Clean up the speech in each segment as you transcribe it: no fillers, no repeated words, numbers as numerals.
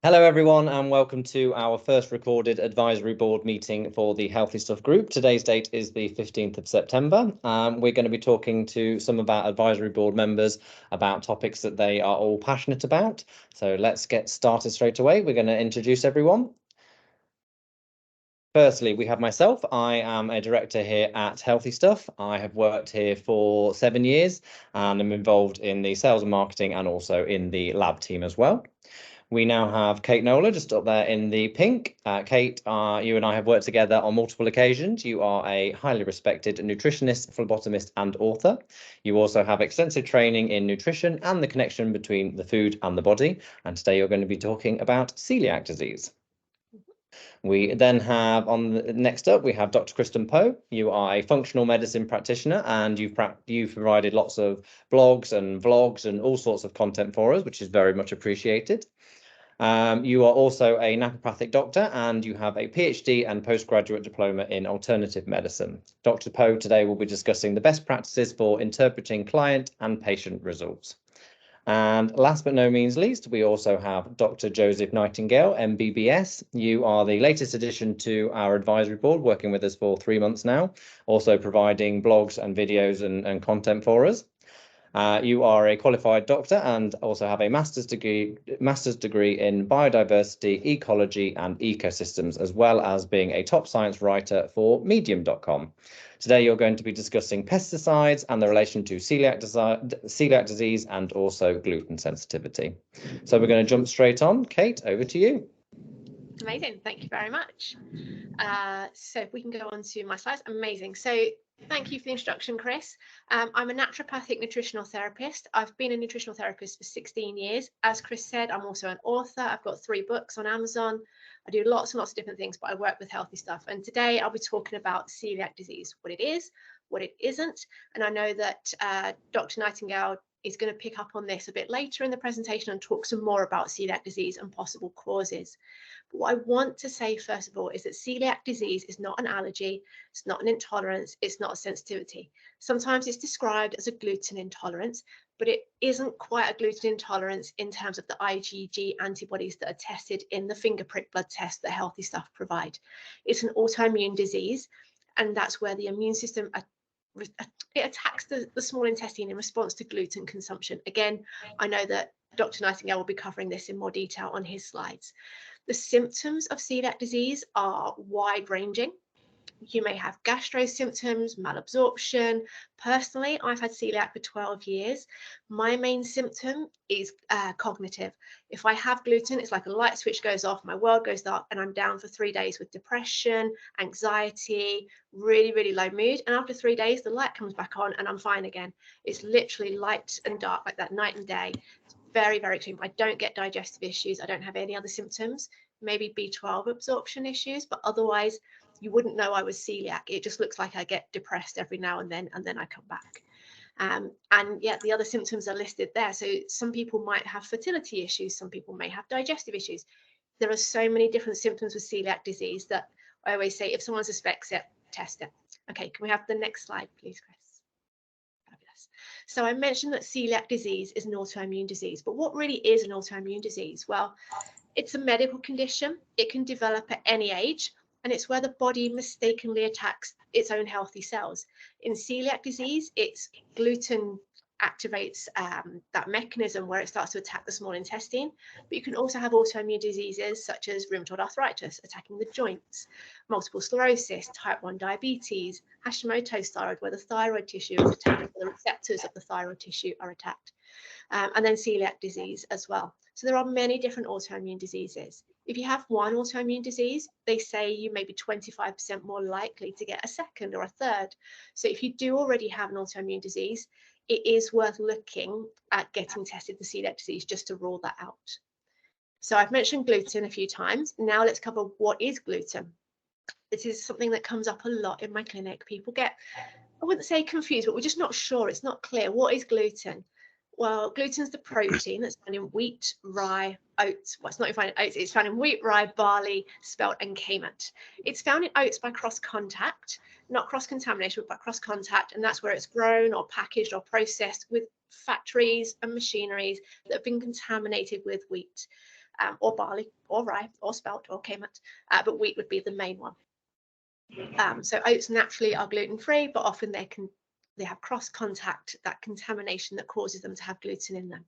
Hello everyone and welcome to our first recorded advisory board meeting for the Healthy Stuff group. Today's date is the 15th of September. We're going to be talking to some of our advisory board members about topics that they are all passionate about. So let's get started straight away. We're going to introduce everyone. Firstly, we have myself. I am a director here at Healthy Stuff. I have worked here for 7 years and I'm involved in the sales and marketing and also in the lab team as well. We now have Kate Knowler just up there in the pink. Kate, you and I have worked together on multiple occasions. You are a highly respected nutritionist, phlebotomist and author. You also have extensive training in nutrition and the connection between the food and the body. And today you're going to be talking about celiac disease. We then have next up, we have Dr. Kristen Poe. You are a functional medicine practitioner and you've provided lots of blogs and vlogs and all sorts of content for us, which is very much appreciated. You are also a naturopathic doctor and you have a PhD and postgraduate diploma in alternative medicine. Dr. Poe today will be discussing the best practices for interpreting client and patient results. And last but no means least, we also have Dr. Joseph Nightingale, MBBS. You are the latest addition to our advisory board, working with us for 3 months now, also providing blogs and videos and content for us. You are a qualified doctor and also have a master's degree in biodiversity, ecology and ecosystems, as well as being a top science writer for medium.com. Today, you're going to be discussing pesticides and the relation to celiac disease and also gluten sensitivity. So we're going to jump straight on. Kate, over to you. Amazing. Thank you very much. So if we can go on to my slides. Amazing. So thank you for the introduction, Chris. I'm a naturopathic nutritional therapist. I've been a nutritional therapist for 16 years. As Chris said, I'm also an author. I've got 3 books on Amazon. I do lots and lots of different things, but I work with Healthy Stuff. And today I'll be talking about celiac disease, what it is, what it isn't. And I know that Dr. Nightingale is going to pick up on this a bit later in the presentation and talk some more about celiac disease and possible causes. But what I want to say first of all is that celiac disease is not an allergy, it's not an intolerance, it's not a sensitivity. Sometimes it's described as a gluten intolerance, but it isn't quite a gluten intolerance in terms of the IgG antibodies that are tested in the finger prick blood test that Healthy Stuff provide. It's an autoimmune disease, and that's where the immune system it attacks the small intestine in response to gluten consumption. Again, I know that Dr. Nightingale will be covering this in more detail on his slides. The symptoms of celiac disease are wide-ranging. You may have gastro symptoms, malabsorption. Personally, I've had celiac for 12 years. My main symptom is cognitive. If I have gluten, it's like a light switch goes off, my world goes dark, and I'm down for 3 days with depression, anxiety, really, really low mood. And after 3 days, the light comes back on and I'm fine again. It's literally light and dark, like that night and day. It's very, very extreme. I don't get digestive issues. I don't have any other symptoms, maybe B12 absorption issues, but otherwise, you wouldn't know I was celiac. It just looks like I get depressed every now and then I come back. And yeah, the other symptoms are listed there. So some people might have fertility issues. Some people may have digestive issues. There are so many different symptoms with celiac disease that I always say, if someone suspects it, test it. Okay, can we have the next slide, please, Chris? Fabulous. So I mentioned that celiac disease is an autoimmune disease, but what really is an autoimmune disease? Well, it's a medical condition. It can develop at any age. And it's where the body mistakenly attacks its own healthy cells. In celiac disease, it's gluten activates that mechanism where it starts to attack the small intestine. But you can also have autoimmune diseases such as rheumatoid arthritis attacking the joints, multiple sclerosis, type 1 diabetes, Hashimoto's thyroid, where the thyroid tissue is attacked, the receptors of the thyroid tissue are attacked, and then celiac disease as well. So there are many different autoimmune diseases. If you have one autoimmune disease, they say you may be 25% more likely to get a second or a third. So if you do already have an autoimmune disease, it is worth looking at getting tested for celiac disease just to rule that out. So I've mentioned gluten a few times. Now let's cover what is gluten. This is something that comes up a lot in my clinic. People get, I wouldn't say confused, but we're just not sure. It's not clear. What is gluten? Well, gluten is the protein that's found in wheat, rye, oats. Well, it's not found in oats. It's found in wheat, rye, barley, spelt, and kamut. It's found in oats by cross-contact, not cross-contamination, but cross-contact, and that's where it's grown or packaged or processed with factories and machineries that have been contaminated with wheat. or barley, or rye, or spelt, or kamut, but wheat would be the main one. So oats naturally are gluten-free, but often they have cross-contact, that contamination that causes them to have gluten in them.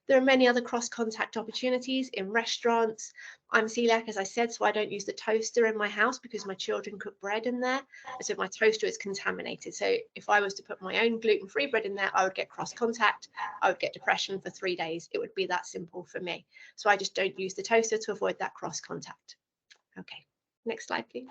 There are many other cross-contact opportunities in restaurants. I'm celiac, as I said, so I don't use the toaster in my house because my children cook bread in there. And so my toaster is contaminated. So if I was to put my own gluten-free bread in there, I would get cross-contact. I would get depression for 3 days. It would be that simple for me. So I just don't use the toaster to avoid that cross-contact. Okay, next slide, please.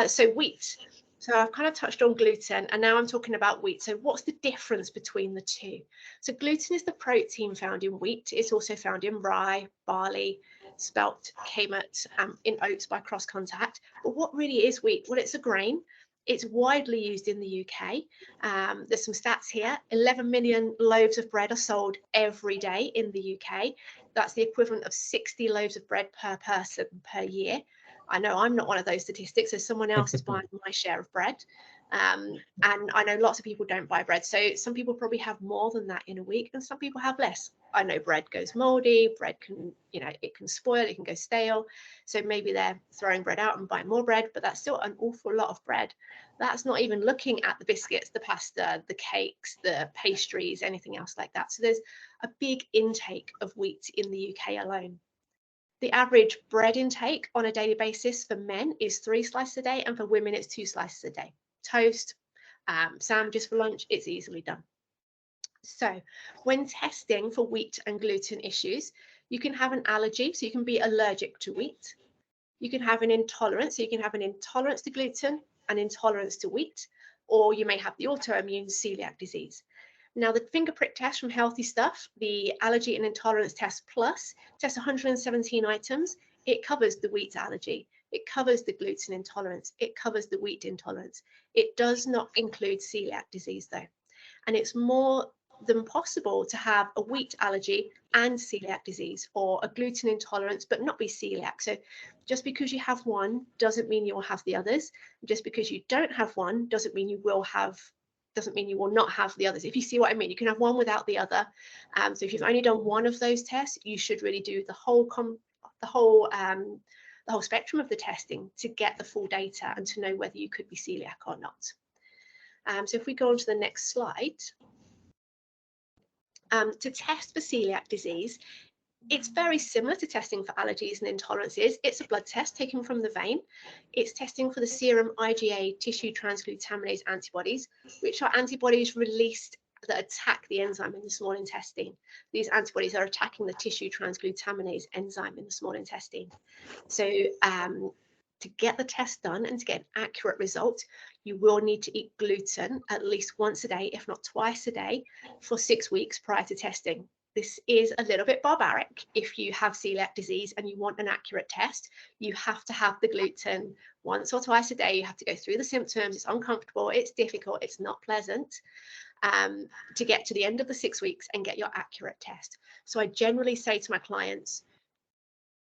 So wheat. So I've kind of touched on gluten, and now I'm talking about wheat. So what's the difference between the two? So gluten is the protein found in wheat. It's also found in rye, barley, spelt, kamut, in oats by cross contact. But what really is wheat? Well, it's a grain. It's widely used in the UK. There's some stats here. 11 million loaves of bread are sold every day in the UK. That's the equivalent of 60 loaves of bread per person per year. I know I'm not one of those statistics, so someone else is buying my share of bread. And I know lots of people don't buy bread. So some people probably have more than that in a week, and some people have less. I know bread goes moldy, bread can, it can spoil, it can go stale. So maybe they're throwing bread out and buying more bread, but that's still an awful lot of bread. That's not even looking at the biscuits, the pasta, the cakes, the pastries, anything else like that. So there's a big intake of wheat in the UK alone. The average bread intake on a daily basis for men is 3 slices a day, and for women it's 2 slices a day. Toast, sandwiches for lunch, it's easily done. So when testing for wheat and gluten issues, you can have an allergy, so you can be allergic to wheat. You can have an intolerance, so you can have an intolerance to gluten, an intolerance to wheat, or you may have the autoimmune celiac disease. Now, the finger prick test from Healthy Stuff, the Allergy and Intolerance Test Plus, tests 117 items. It covers the wheat allergy. It covers the gluten intolerance. It covers the wheat intolerance. It does not include celiac disease, though. And it's more than possible to have a wheat allergy and celiac disease, or a gluten intolerance but not be celiac. So just because you have one doesn't mean you'll have the others. Just because you don't have one doesn't mean you will not have the others. If you see what I mean, you can have one without the other. So if you've only done one of those tests, you should really do the whole spectrum of the testing to get the full data and to know whether you could be celiac or not. So if we go on to the next slide, to test for celiac disease, it's very similar to testing for allergies and intolerances. It's a blood test taken from the vein. It's testing for the serum IgA tissue transglutaminase antibodies, which are antibodies released that attack the enzyme in the small intestine. These antibodies are attacking the tissue transglutaminase enzyme in the small intestine. So to get the test done and to get an accurate result, you will need to eat gluten at least once a day, if not twice a day, for 6 weeks prior to testing. This is a little bit barbaric. If you have celiac disease and you want an accurate test, you have to have the gluten once or twice a day. You have to go through the symptoms. It's uncomfortable, it's difficult, it's not pleasant, to get to the end of the 6 weeks and get your accurate test. So I generally say to my clients,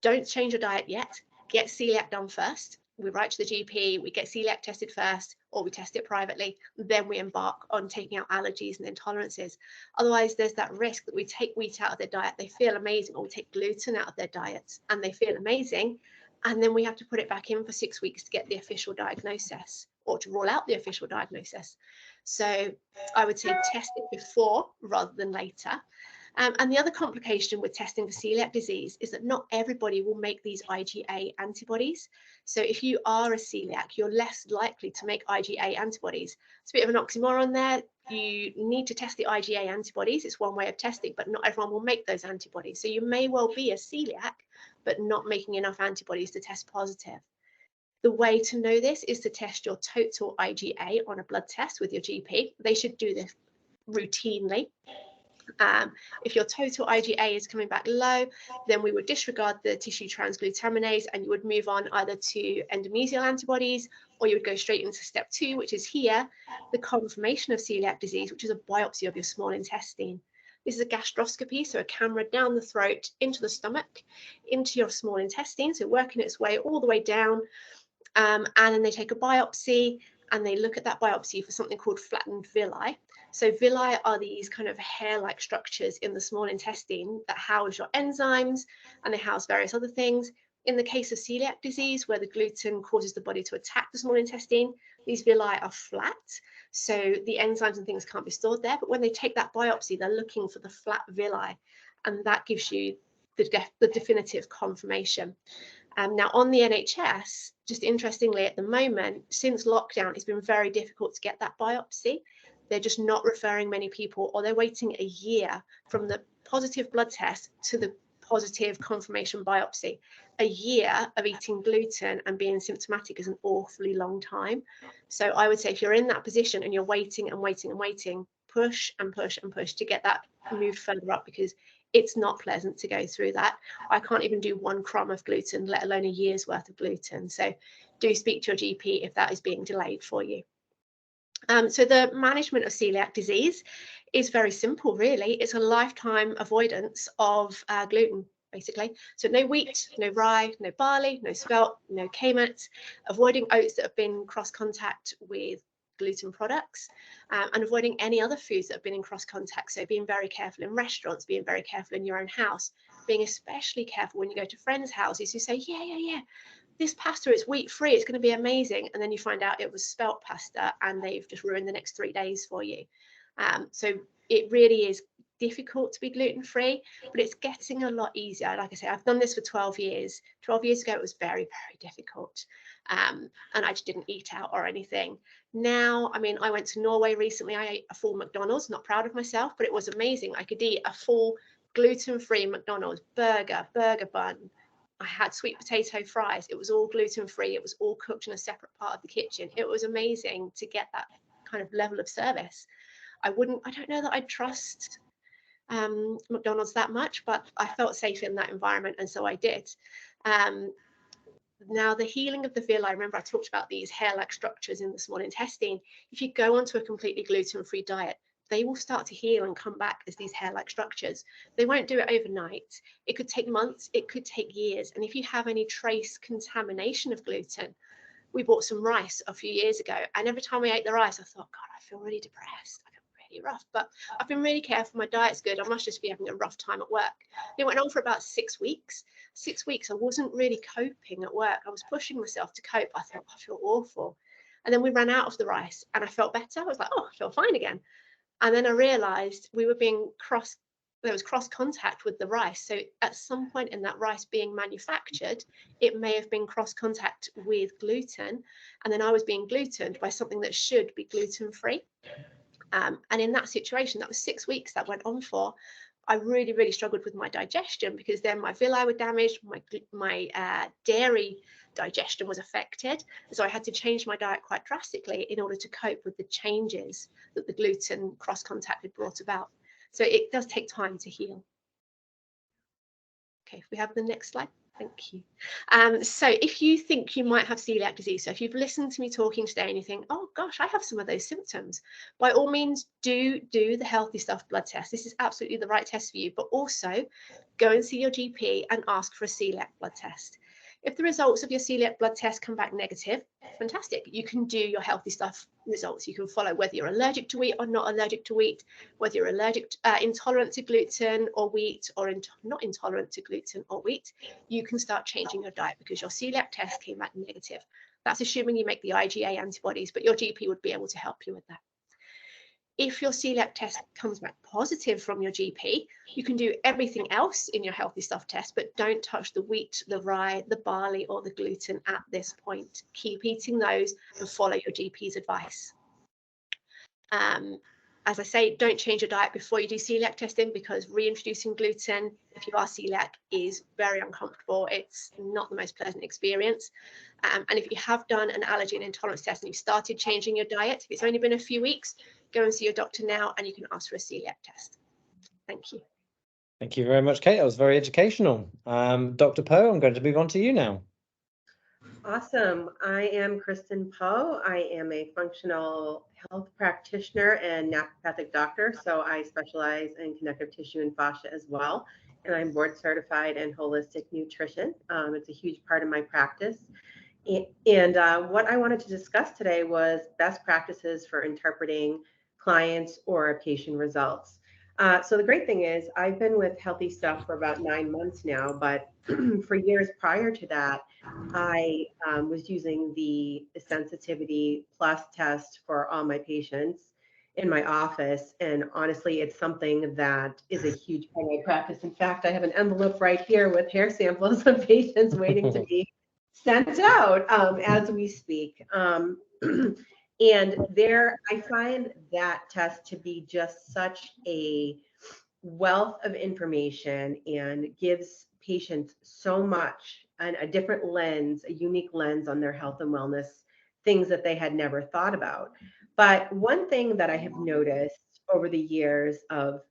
don't change your diet yet. Get celiac done first. We write to the GP, we get celiac tested first, or we test it privately, then we embark on taking out allergies and intolerances. Otherwise, there's that risk that we take wheat out of their diet, they feel amazing, or we take gluten out of their diets and they feel amazing, and then we have to put it back in for 6 weeks to get the official diagnosis, or to rule out the official diagnosis. So I would say test it before rather than later. And the other complication with testing for celiac disease is that not everybody will make these IgA antibodies. So if you are a celiac, you're less likely to make IgA antibodies. It's a bit of an oxymoron there. You need to test the IgA antibodies. It's one way of testing, but not everyone will make those antibodies. So you may well be a celiac, but not making enough antibodies to test positive. The way to know this is to test your total IgA on a blood test with your GP. They should do this routinely. If your total IgA is coming back low, then we would disregard the tissue transglutaminase and you would move on either to endomysial antibodies, or you would go straight into step 2, which is here, the confirmation of celiac disease, which is a biopsy of your small intestine. This is a gastroscopy, so a camera down the throat, into the stomach, into your small intestine, so working its way all the way down, and then they take a biopsy and they look at that biopsy for something called flattened villi. So villi are these kind of hair-like structures in the small intestine that house your enzymes, and they house various other things. In the case of celiac disease, where the gluten causes the body to attack the small intestine, these villi are flat, so the enzymes and things can't be stored there. But when they take that biopsy, they're looking for the flat villi, and that gives you the definitive confirmation. Now, on the NHS, just interestingly, at the moment, since lockdown, it's been very difficult to get that biopsy. They're just not referring many people, or they're waiting a year from the positive blood test to the positive confirmation biopsy. A year of eating gluten and being symptomatic is an awfully long time. So I would say if you're in that position and you're waiting and waiting and waiting, push and push and push to get that moved further up, because it's not pleasant to go through that. I can't even do 1 crumb of gluten, let alone a year's worth of gluten. So do speak to your GP if that is being delayed for you. So the management of celiac disease is very simple, really. It's a lifetime avoidance of gluten, basically. So no wheat, no rye, no barley, no spelt, no kmet, avoiding oats that have been cross contact with gluten products, and avoiding any other foods that have been in cross contact. So being very careful in restaurants, being very careful in your own house, being especially careful when you go to friends' houses who say, yeah, this pasta is wheat free, it's going to be amazing, and then you find out it was spelt pasta and they've just ruined the next 3 days for you. So it really is difficult to be gluten free, but it's getting a lot easier. Like I say, I've done this for 12 years. 12 years ago it was very, very difficult, and I just didn't eat out or anything. Now, I mean, I went to Norway recently. I ate a full McDonald's, not proud of myself, but it was amazing. I could eat a full gluten-free McDonald's burger bun. I had sweet potato fries. It was all gluten-free. It was all cooked in a separate part of the kitchen. It was amazing to get that kind of level of service. I don't know that I'd trust McDonald's that much, but I felt safe in that environment, and so I did. Now, the healing of the villi, remember I talked about these hair-like structures in the small intestine. If you go onto a completely gluten-free diet, they will start to heal and come back as these hair-like structures. They won't do it overnight. It could take months, it could take years. And if you have any trace contamination of gluten, we bought some rice a few years ago, and every time we ate the rice, I thought, God, I feel really depressed. I feel really rough, but I've been really careful. My diet's good. I must just be having a rough time at work. It went on for about 6 weeks. 6 weeks, I wasn't really coping at work. I was pushing myself to cope. I thought, I feel awful. And then we ran out of the rice and I felt better. I was like, oh, I feel fine again. And then I realized there was cross contact with the rice. So at some point in that rice being manufactured, it may have been cross contact with gluten. And then I was being glutened by something that should be gluten free. And in that situation, that was 6 weeks that went on for, I really, really struggled with my digestion, because then my villi were damaged, my dairy digestion was affected. So I had to change my diet quite drastically in order to cope with the changes that the gluten cross contact had brought about. So it does take time to heal. Okay, if we have the next slide. Thank you. So if you think you might have celiac disease, so if you've listened to me talking today and you think, oh gosh, I have some of those symptoms, by all means do the Healthy Stuff blood test. This is absolutely the right test for you, but also go and see your GP and ask for a celiac blood test. If the results of your celiac blood test come back negative, fantastic. You can do your Healthy Stuff results. You can follow whether you're allergic to wheat or not allergic to wheat, whether you're allergic to, intolerant to gluten or wheat, or not intolerant to gluten or wheat. You can start changing your diet because your celiac test came back negative. That's assuming you make the IgA antibodies, but your GP would be able to help you with that. If your celiac test comes back positive from your GP, you can do everything else in your Healthy Stuff test, but don't touch the wheat, the rye, the barley, or the gluten at this point. Keep eating those and follow your GP's advice. As I say, don't change your diet before you do celiac testing, because reintroducing gluten, if you are celiac, is very uncomfortable. It's not the most pleasant experience. And if you have done an allergy and intolerance test and you've started changing your diet, if it's only been a few weeks, go and see your doctor now and you can ask for a celiac test. Thank you. Thank you very much, Kate. That was very educational. Dr. Poe, I'm going to move on to you now. Awesome. I am Kristen Poe. I am a functional health practitioner and naturopathic doctor. So I specialize in connective tissue and fascia as well. And I'm board certified in holistic nutrition. It's a huge part of my practice. And what I wanted to discuss today was best practices for interpreting clients or patient results. So the great thing is I've been with Healthy Stuff for about 9 months now, but for years prior to that, I was using the sensitivity plus test for all my patients in my office. And honestly, it's something that is a huge part of my practice. In fact, I have an envelope right here with hair samples of patients waiting to be sent out as we speak. And there, I find that test to be just such a wealth of information and gives patients so much and a different lens, a unique lens on their health and wellness, things that they had never thought about. But one thing that I have noticed over the years of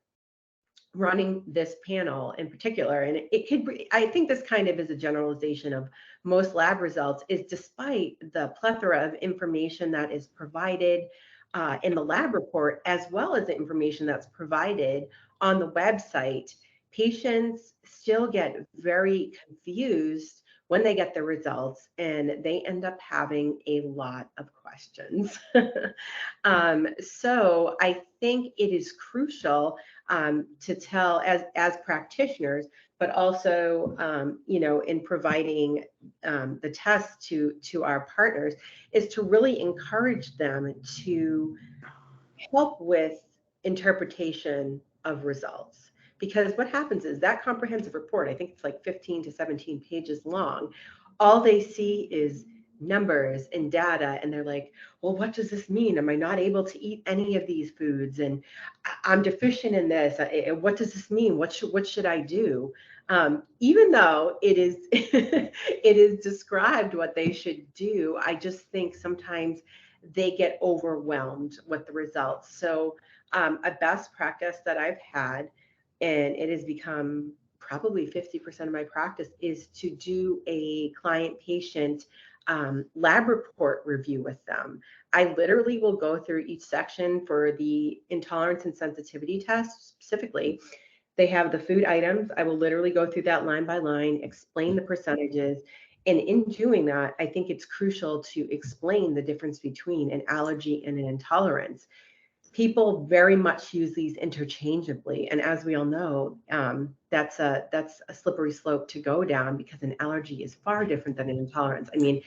running this panel in particular, and it could be, I think this kind of is a generalization of most lab results, is despite the plethora of information that is provided in the lab report, as well as the information that's provided on the website, patients still get very confused when they get the results, and they end up having a lot of questions. So I think it is crucial to tell as practitioners, but also in providing the test to our partners, is to really encourage them to help with interpretation of results. Because what happens is that comprehensive report, I think it's like 15 to 17 pages long, all they see is numbers and data, and they're like, well, what does this mean? Am I not able to eat any of these foods? And I'm deficient in this. What does this mean? What should I do? Even though it is it is described what they should do, I just think sometimes they get overwhelmed with the results. So a best practice that I've had, and it has become probably 50% of my practice, is to do a client-patient lab report review with them. I literally will go through each section for the intolerance and sensitivity test specifically. They have the food items. I will literally go through that line by line, explain the percentages. And in doing that, I think it's crucial to explain the difference between an allergy and an intolerance. People very much use these interchangeably, and as we all know, that's a slippery slope to go down, because an allergy is far different than an intolerance. I mean,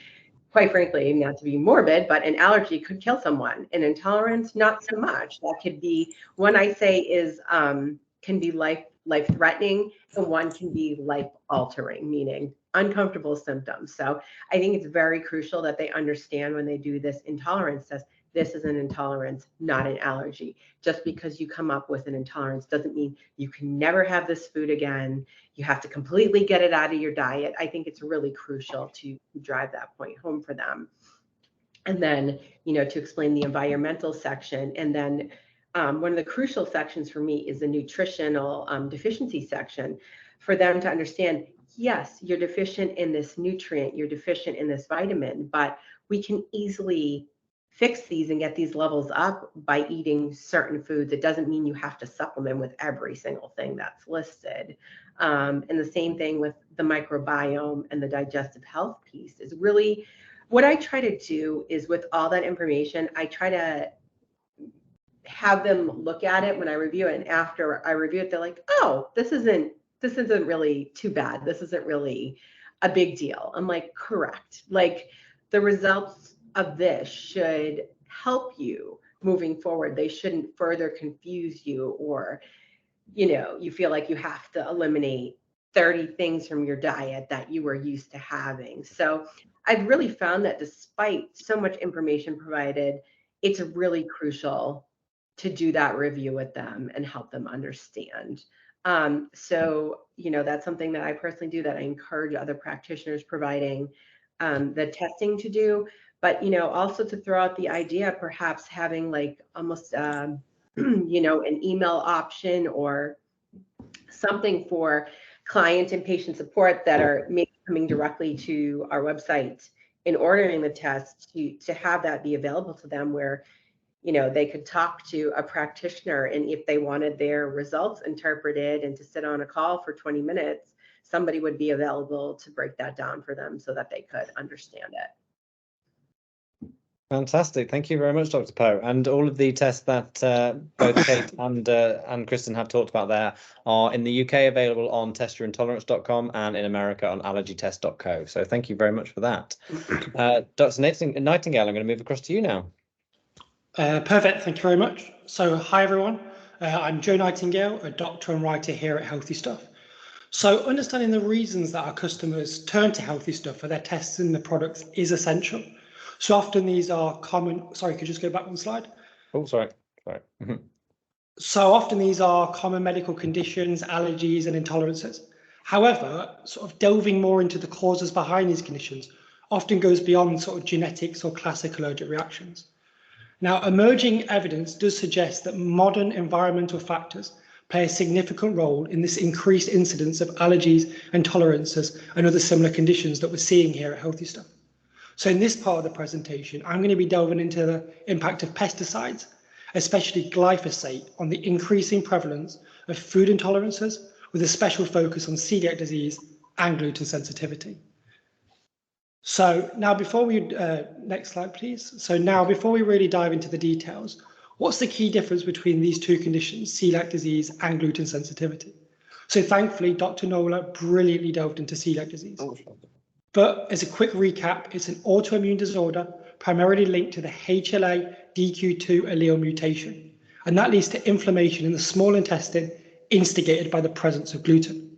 quite frankly, not to be morbid, but an allergy could kill someone. An intolerance, not so much. That could be, one I say is can be life threatening, and one can be life altering, meaning uncomfortable symptoms. So I think it's very crucial that they understand when they do this intolerance test, this is an intolerance, not an allergy. Just because you come up with an intolerance doesn't mean you can never have this food again. You have to completely get it out of your diet. I think it's really crucial to drive that point home for them. And then, to explain the environmental section. And then one of the crucial sections for me is the nutritional deficiency section, for them to understand, yes, you're deficient in this nutrient, you're deficient in this vitamin, but we can easily fix these and get these levels up by eating certain foods. It doesn't mean you have to supplement with every single thing that's listed. And the same thing with the microbiome and the digestive health piece is really what I try to do is, with all that information, I try to have them look at it when I review it. And after I review it, they're like, oh, this isn't really too bad. This isn't really a big deal. I'm like, correct. Like, the results of this should help you moving forward. They shouldn't further confuse you, or, you feel like you have to eliminate 30 things from your diet that you were used to having. So I've really found that despite so much information provided, it's really crucial to do that review with them and help them understand. So, that's something that I personally do, that I encourage other practitioners providing the testing to do. But, also to throw out the idea, perhaps having like almost, an email option or something for client and patient support that are maybe coming directly to our website in ordering the test, to have that be available to them, where they could talk to a practitioner, and if they wanted their results interpreted and to sit on a call for 20 minutes, somebody would be available to break that down for them so that they could understand it. Fantastic. Thank you very much, Dr. Poe. And all of the tests that both Kate and Kristen have talked about there are in the UK available on testyourintolerance.com and in America on allergytest.co. So thank you very much for that. Dr. Nightingale, I'm going to move across to you now. Perfect. Thank you very much. So hi, everyone. I'm Joe Nightingale, a doctor and writer here at Healthy Stuff. So understanding the reasons that our customers turn to Healthy Stuff for their tests and the products is essential. So often these are common, sorry, could you just go back one slide? Oh, sorry. So often these are common medical conditions, allergies and intolerances. However, sort of delving more into the causes behind these conditions often goes beyond sort of genetics or classic allergic reactions. Now, emerging evidence does suggest that modern environmental factors play a significant role in this increased incidence of allergies, intolerances and other similar conditions that we're seeing here at Healthy Stuff. So in this part of the presentation, I'm going to be delving into the impact of pesticides, especially glyphosate, on the increasing prevalence of food intolerances, with a special focus on celiac disease and gluten sensitivity. So now before we, next slide please. So now before we really dive into the details, what's the key difference between these two conditions, celiac disease and gluten sensitivity? So thankfully, Dr. Knowler brilliantly delved into celiac disease. But as a quick recap, it's an autoimmune disorder primarily linked to the HLA-DQ2 allele mutation, and that leads to inflammation in the small intestine instigated by the presence of gluten.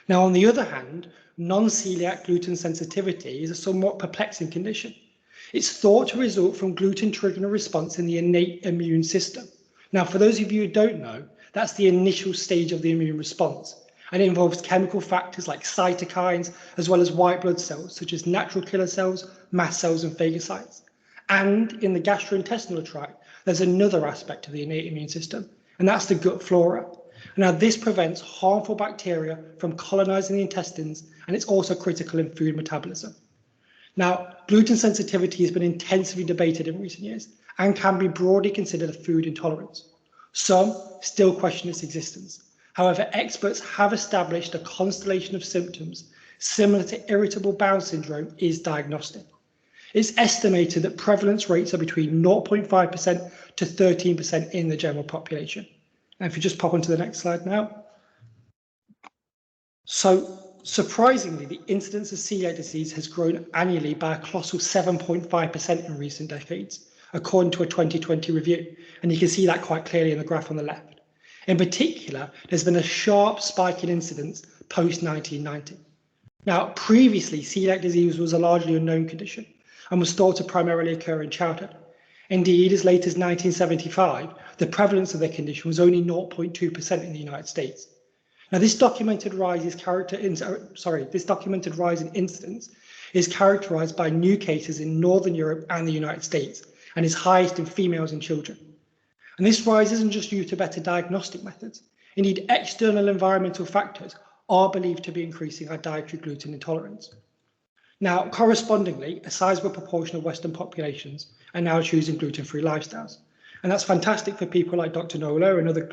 Now, on the other hand, non-celiac gluten sensitivity is a somewhat perplexing condition. It's thought to result from gluten triggering a response in the innate immune system. Now, for those of you who don't know, that's the initial stage of the immune response, and it involves chemical factors like cytokines, as well as white blood cells, such as natural killer cells, mast cells, and phagocytes. And in the gastrointestinal tract, there's another aspect of the innate immune system, and that's the gut flora. Now, this prevents harmful bacteria from colonizing the intestines, and it's also critical in food metabolism. Now, gluten sensitivity has been intensively debated in recent years and can be broadly considered a food intolerance. Some still question its existence. However, experts have established a constellation of symptoms similar to irritable bowel syndrome is diagnostic. It's estimated that prevalence rates are between 0.5% to 13% in the general population. And if you just pop onto the next slide now. So surprisingly, the incidence of celiac disease has grown annually by a colossal 7.5% in recent decades, according to a 2020 review. And you can see that quite clearly in the graph on the left. In particular, there's been a sharp spike in incidence post-1990. Now, previously, celiac disease was a largely unknown condition and was thought to primarily occur in childhood. Indeed, as late as 1975, the prevalence of the condition was only 0.2% in the United States. Now, this documented rise in incidence is characterized by new cases in Northern Europe and the United States, and is highest in females and children. And this rise isn't just due to better diagnostic methods. Indeed, external environmental factors are believed to be increasing our dietary gluten intolerance. Now, correspondingly, a sizable proportion of Western populations are now choosing gluten-free lifestyles. And that's fantastic for people like Dr. Knowler and other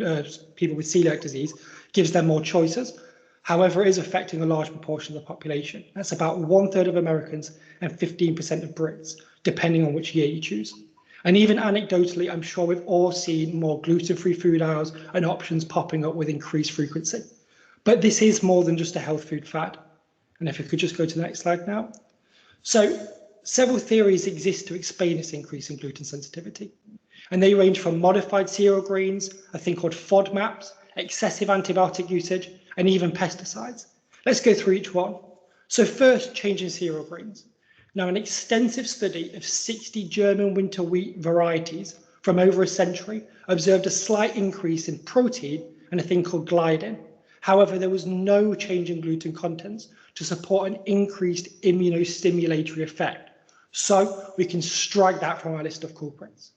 people with celiac disease, gives them more choices. However, it is affecting a large proportion of the population. That's about 1/3 of Americans and 15% of Brits, depending on which year you choose. And even anecdotally, I'm sure we've all seen more gluten-free food aisles and options popping up with increased frequency. But this is more than just a health food fad. And if we could just go to the next slide now. So several theories exist to explain this increase in gluten sensitivity. And they range from modified cereal grains, a thing called FODMAPs, excessive antibiotic usage, and even pesticides. Let's go through each one. So first, change in cereal grains. Now, an extensive study of 60 German winter wheat varieties from over a century observed a slight increase in protein and a thing called gliadin. However, there was no change in gluten contents to support an increased immunostimulatory effect. So we can strike that from our list of culprits.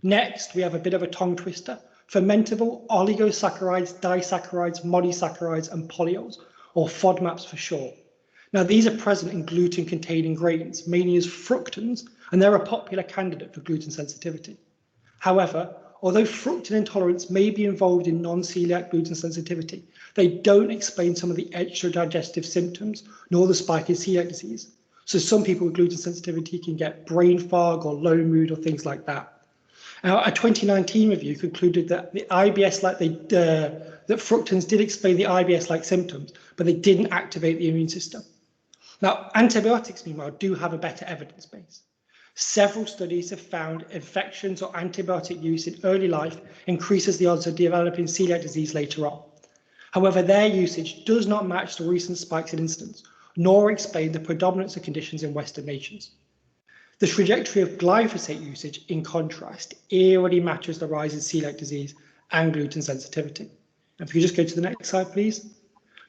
Next, we have a bit of a tongue twister: fermentable oligosaccharides, disaccharides, monosaccharides, and polyols, or FODMAPs for short. Now, these are present in gluten-containing grains, mainly as fructans, and they're a popular candidate for gluten sensitivity. However, although fructan intolerance may be involved in non-celiac gluten sensitivity, they don't explain some of the extra digestive symptoms, nor the spike in celiac disease. So some people with gluten sensitivity can get brain fog or low mood or things like that. Now, a 2019 review concluded that the IBS-like that fructans did explain the IBS-like symptoms, but they didn't activate the immune system. Now, antibiotics, meanwhile, do have a better evidence base. Several studies have found infections or antibiotic use in early life increases the odds of developing celiac disease later on. However, their usage does not match the recent spikes in incidence, nor explain the predominance of conditions in Western nations. The trajectory of glyphosate usage, in contrast, eerily matches the rise in celiac disease and gluten sensitivity. And if you just go to the next slide, please.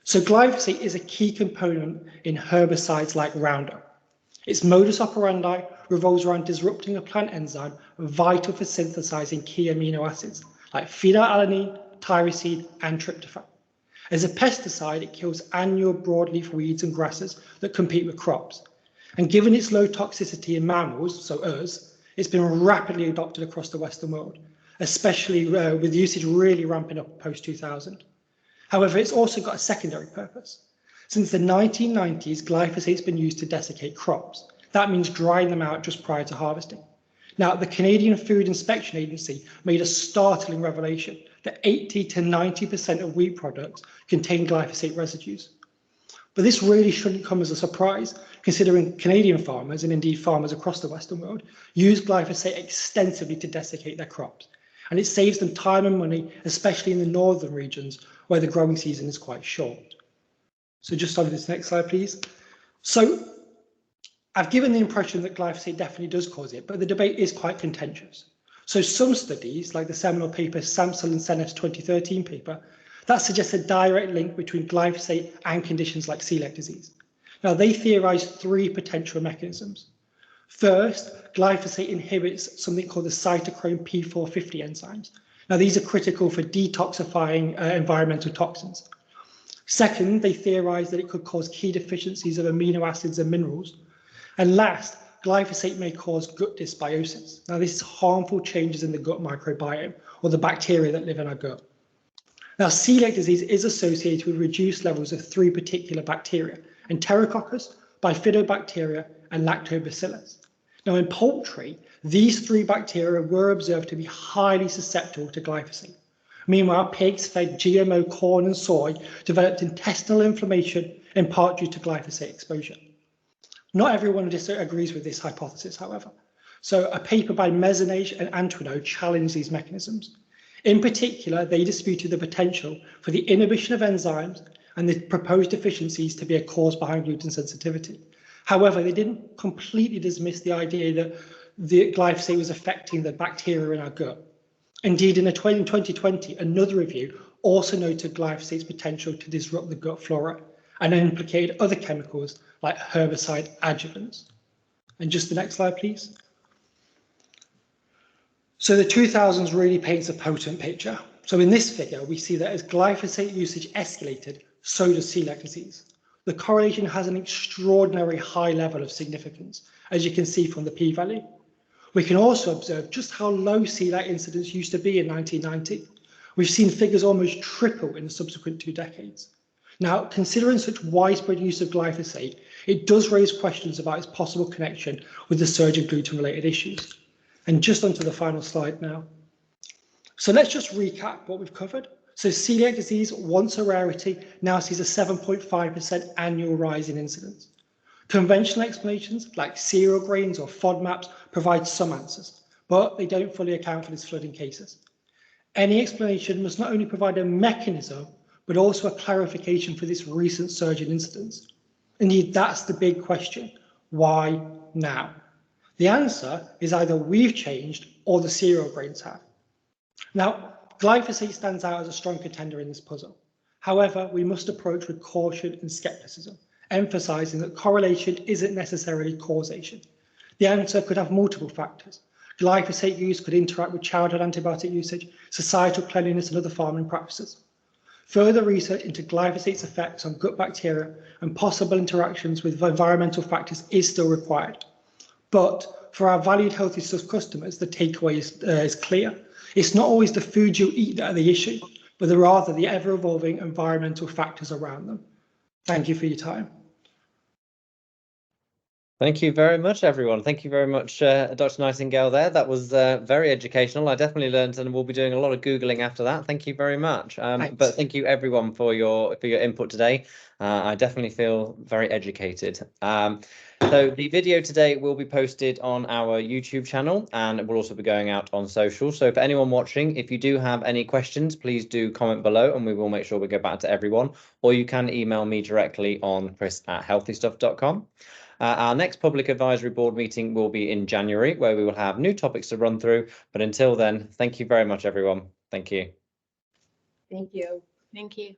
So glyphosate is a key component in herbicides like Roundup. Its modus operandi revolves around disrupting a plant enzyme vital for synthesizing key amino acids like phenylalanine, tyrosine, and tryptophan. As a pesticide, it kills annual broadleaf weeds and grasses that compete with crops. And given its low toxicity in mammals, so us, it's been rapidly adopted across the Western world, especially with usage really ramping up post-2000. However, it's also got a secondary purpose. Since the 1990s, glyphosate's been used to desiccate crops. That means drying them out just prior to harvesting. Now, the Canadian Food Inspection Agency made a startling revelation that 80 to 90% of wheat products contain glyphosate residues. But this really shouldn't come as a surprise, considering Canadian farmers, and indeed farmers across the Western world, use glyphosate extensively to desiccate their crops. And it saves them time and money, especially in the northern regions where the growing season is quite short. So just on this next slide, please. So I've given the impression that glyphosate definitely does cause it, but the debate is quite contentious. So some studies, like the seminal paper Samsel and Seneff's 2013 paper, that suggests a direct link between glyphosate and conditions like celiac disease. Now, they theorized three potential mechanisms. First, glyphosate inhibits something called the cytochrome P450 enzymes. Now, these are critical for detoxifying environmental toxins. Second, they theorized that it could cause key deficiencies of amino acids and minerals. And last, glyphosate may cause gut dysbiosis. Now, this is harmful changes in the gut microbiome, or the bacteria that live in our gut. Now, celiac disease is associated with reduced levels of three particular bacteria: Enterococcus, Bifidobacteria, and Lactobacillus. Now, in poultry, these three bacteria were observed to be highly susceptible to glyphosate. Meanwhile, pigs fed GMO corn and soy developed intestinal inflammation, in part due to glyphosate exposure. Not everyone disagrees with this hypothesis, however. So a paper by Mezenage and Antoineau challenged these mechanisms. In particular, they disputed the potential for the inhibition of enzymes and the proposed deficiencies to be a cause behind gluten sensitivity. However, they didn't completely dismiss the idea that the glyphosate was affecting the bacteria in our gut. Indeed, in 2020, another review also noted glyphosate's potential to disrupt the gut flora and implicated other chemicals like herbicide adjuvants. And just the next slide, please. So the 2000s really paints a potent picture. So in this figure, we see that as glyphosate usage escalated, so does celiac disease. The correlation has an extraordinary high level of significance, as you can see from the p-value. We can also observe just how low celiac incidence used to be in 1990. We've seen figures almost triple in the subsequent 2 decades. Now, considering such widespread use of glyphosate, it does raise questions about its possible connection with the surge of gluten-related issues. And just onto the final slide now. So let's just recap what we've covered. So celiac disease, once a rarity, now sees a 7.5% annual rise in incidence. Conventional explanations like cereal grains or FODMAPs provide some answers, but they don't fully account for this flood in cases. Any explanation must not only provide a mechanism, but also a clarification for this recent surge in incidence. Indeed, that's the big question. Why now? The answer is either we've changed or the cereal grains have. Now, glyphosate stands out as a strong contender in this puzzle. However, we must approach with caution and skepticism, emphasizing that correlation isn't necessarily causation. The answer could have multiple factors. Glyphosate use could interact with childhood antibiotic usage, societal cleanliness, and other farming practices. Further research into glyphosate's effects on gut bacteria and possible interactions with environmental factors is still required. But for our valued healthy stuff customers, the takeaway is clear. It's not always the food you eat that are the issue, but rather the ever-evolving environmental factors around them. Thank you for your time. Thank you very much, everyone. Thank you very much, Dr. Nightingale there. That was very educational. I definitely learned, and we'll be doing a lot of Googling after that. Thank you very much. But thank you, everyone, for your input today. I definitely feel very educated. So the video today will be posted on our YouTube channel, and it will also be going out on social. So for anyone watching, if you do have any questions, please do comment below, and we will make sure we go back to everyone. Or you can email me directly on chris@healthystuff.com. Our next public advisory board meeting will be in January, where we will have new topics to run through. But until then, thank you very much, everyone. Thank you. Thank you. Thank you.